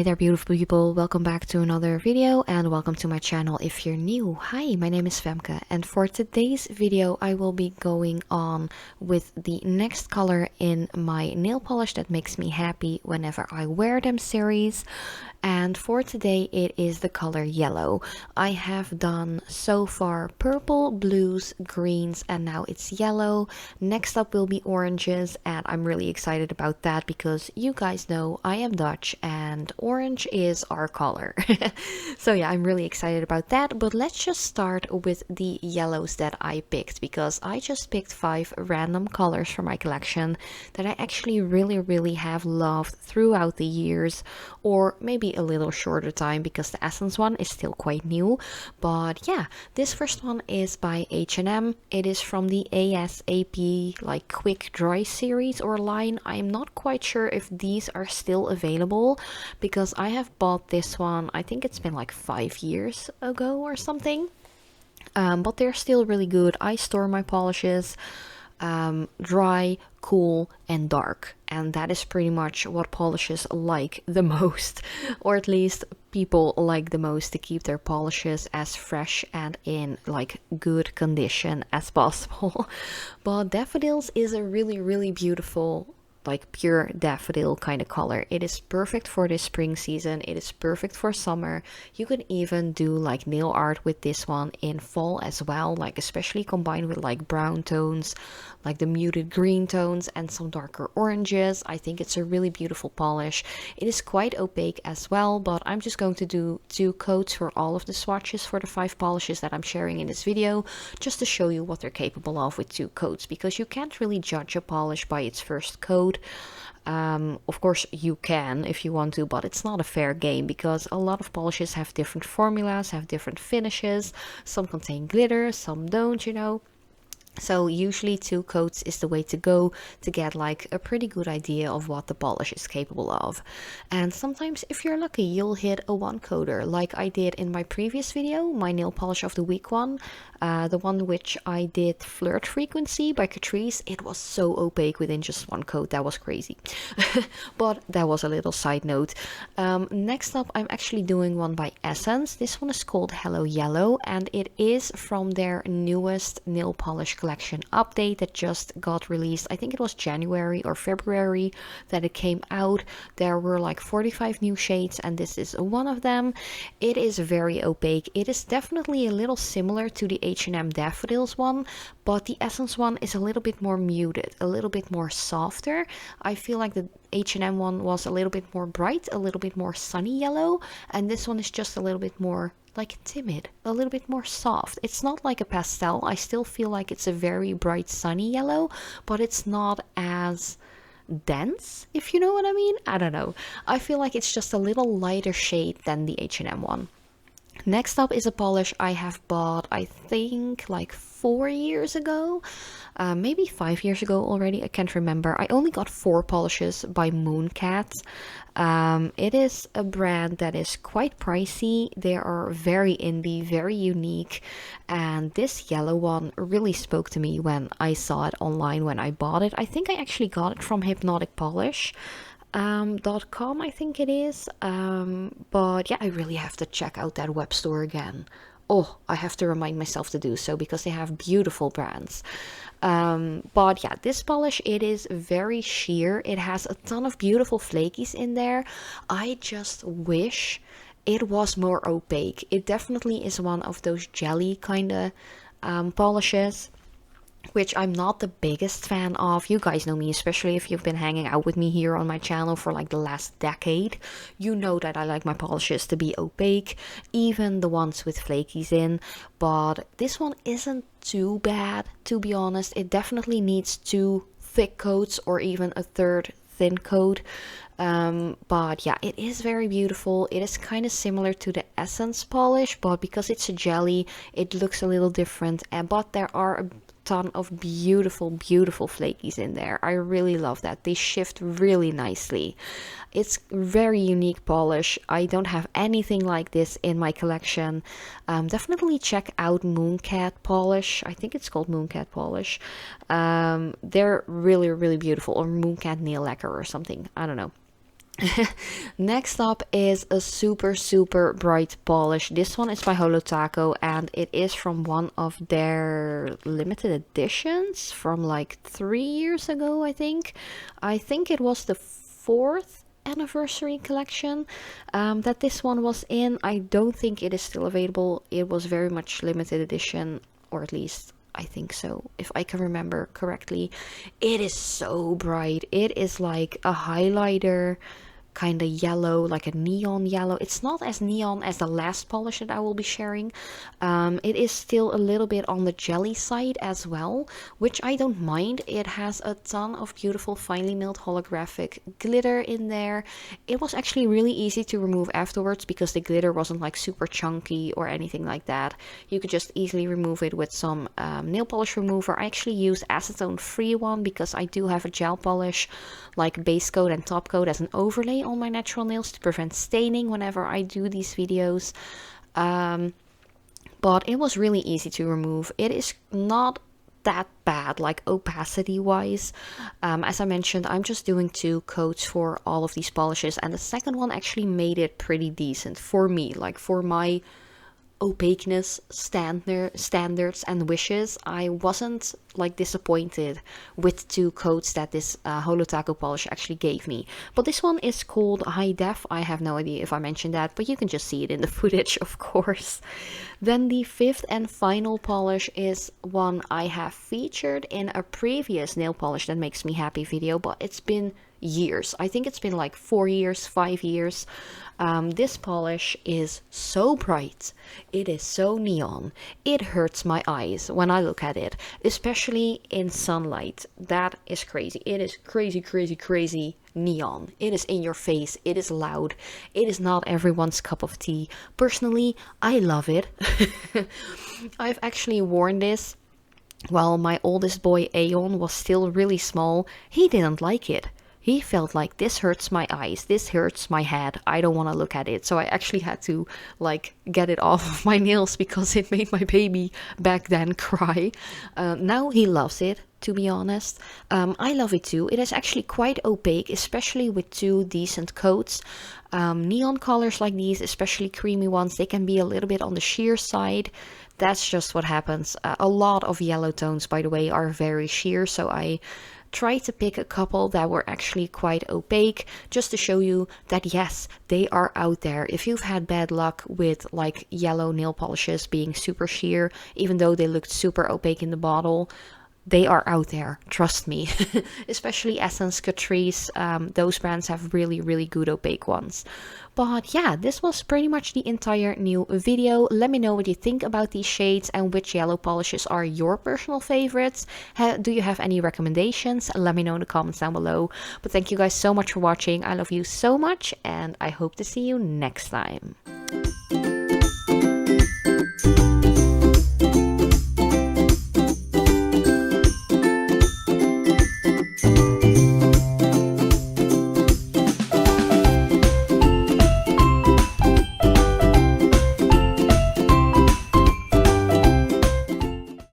Hi there, beautiful people. Welcome back to another video and welcome to my channel if you're new. Hi, my name is Femke, and for today's video I will be going on with the next color in my nail polish that makes me happy whenever I wear them series. And for today it is the color yellow. I have done so far purple, blues, greens, and now it's yellow. Next up will be oranges, and I'm really excited about that because you guys know I am Dutch and orange is our color. So yeah, I'm really excited about that. But let's just start with the yellows that I picked, because I just picked 5 random colors for my collection that I actually really have loved throughout the years, or maybe a little shorter time because the Essence one is still quite new. But yeah, this first one is by H&M. It is from the ASAP like quick dry series or line. I'm not quite sure if these are still available because I have bought this one, I think it's been like 5 years ago or something. But they're still really good. I store my polishes dry, cool, and dark, and that is pretty much what polishes like the most, or at least people like the most, to keep their polishes as fresh and in like good condition as possible. But daffodils is a really beautiful, like pure daffodil kind of color. It is perfect for this spring season. It is perfect for summer. You can even do like nail art with this one in fall as well, like especially combined with like brown tones, like the muted green tones and some darker oranges. I think it's a really beautiful polish. It is quite opaque as well, but I'm just going to do 2 coats for all of the swatches for the 5 polishes that I'm sharing in this video, just to show you what they're capable of with 2 coats, because you can't really judge a polish by its first coat. Of course you can if you want to, but it's not a fair game because a lot of polishes have different formulas, have different finishes. Some contain glitter, some don't, you know. So usually 2 coats is the way to go to get like a pretty good idea of what the polish is capable of. And sometimes if you're lucky, you'll hit a 1 coater like I did in my previous video, my nail polish of the week one. The one which I did Flirt Frequency by Catrice. It was so opaque within just 1 coat. That was crazy. But that was a little side note. Next up, I'm actually doing one by Essence. This one is called Holo Yellow, and it is from their newest nail polish collection update that just got released. I think it was January or February that it came out. There were like 45 new shades, and this is one of them. It is very opaque. It is definitely a little similar to the H&M Daffodils one, but the Essence one is a little bit more muted, a little bit more softer. I feel like the H&M one was a little bit more bright, a little bit more sunny yellow, and this one is just a little bit more like timid, a little bit more soft. It's not like a pastel. I still feel like it's a very bright sunny yellow, but it's not as dense, if you know what I mean. I don't know. I feel like it's just a little lighter shade than the H&M one. Next up is a polish I have bought, I think like 4 years ago, maybe 5 years ago already, I can't remember. I only got 4 polishes by Mooncat. It is a brand that is quite pricey. They are very indie, very unique, and this yellow one really spoke to me when I saw it online when I bought it. I think I actually got it from hypnoticpolish.com, I think it is. But yeah, I really have to check out that web store again. Oh, I have to remind myself to do so because they have beautiful brands. But yeah, this polish, it is very sheer. It has a ton of beautiful flakies in there. I just wish it was more opaque. It definitely is one of those jelly kind of polishes, which I'm not the biggest fan of. You guys know me, especially if you've been hanging out with me here on my channel for like the last decade. You know that I like my polishes to be opaque, even the ones with flakies in. But this one isn't too bad, to be honest. It definitely needs 2 thick coats or even a 3rd thin coat. But yeah, it is very beautiful. It is kind of similar to the Essence polish, but because it's a jelly, it looks a little different. But there are a ton of beautiful flakies in there. I really love that. They shift really nicely. It's very unique polish. I don't have anything like this in my collection. Definitely check out Mooncat polish. I think it's called Mooncat polish. They're really beautiful, or Mooncat nail lacquer or something. I don't know. Next up is a super bright polish. This one is by Holo Taco, and it is from one of their limited editions from like 3 years ago, I think. I think it was the 4th anniversary collection that this one was in. I don't think it is still available. It was very much limited edition, or at least I think so, if I can remember correctly. It is so bright. It is like a highlighter kind of yellow, like a neon yellow. It's not as neon as the last polish that I will be sharing. It is still a little bit on the jelly side as well, which I don't mind. It has a ton of beautiful finely milled holographic glitter in there. It was actually really easy to remove afterwards because the glitter wasn't like super chunky or anything like that. You could just easily remove it with some nail polish remover. I actually use acetone free one because I do have a gel polish like base coat and top coat as an overlay on my natural nails to prevent staining whenever I do these videos. But it was really easy to remove. It is not that bad, like opacity wise. As I mentioned, I'm just doing 2 coats for all of these polishes, and the second one actually made it pretty decent for me, like for my opaqueness standards and wishes. I wasn't like disappointed with 2 coats that this Holo Taco polish actually gave me. But this one is called High Def. I have no idea if I mentioned that, but you can just see it in the footage, of course. Then the 5th and final polish is one I have featured in a previous nail polish that makes me happy video, but it's been years. I think it's been like 4 years, 5 years. This polish is so bright. It is so neon. It hurts my eyes when I look at it, especially in sunlight. That is crazy. It is crazy neon. It is in your face. It is loud. It is not everyone's cup of tea. Personally, I love it. I've actually worn this while my oldest boy Aeon was still really small. He didn't like it. He felt like, this hurts my eyes, this hurts my head, I don't want to look at it. So I actually had to like get it off of my nails because it made my baby back then cry. Now he loves it, to be honest. I love it too. It is actually quite opaque, especially with 2 decent coats. Neon colors like these, especially creamy ones, they can be a little bit on the sheer side. That's just what happens. A lot of yellow tones, by the way, are very sheer, so I try to pick a couple that were actually quite opaque, just to show you that yes, they are out there. If you've had bad luck with like yellow nail polishes being super sheer, even though they looked super opaque in the bottle, they are out there, trust me. Especially Essence, Catrice, those brands have really good opaque ones. But yeah, this was pretty much the entire new video. Let me know what you think about these shades and which yellow polishes are your personal favorites. Do you have any recommendations? Let me know in the comments down below. But thank you guys so much for watching. I love you so much, and I hope to see you next time.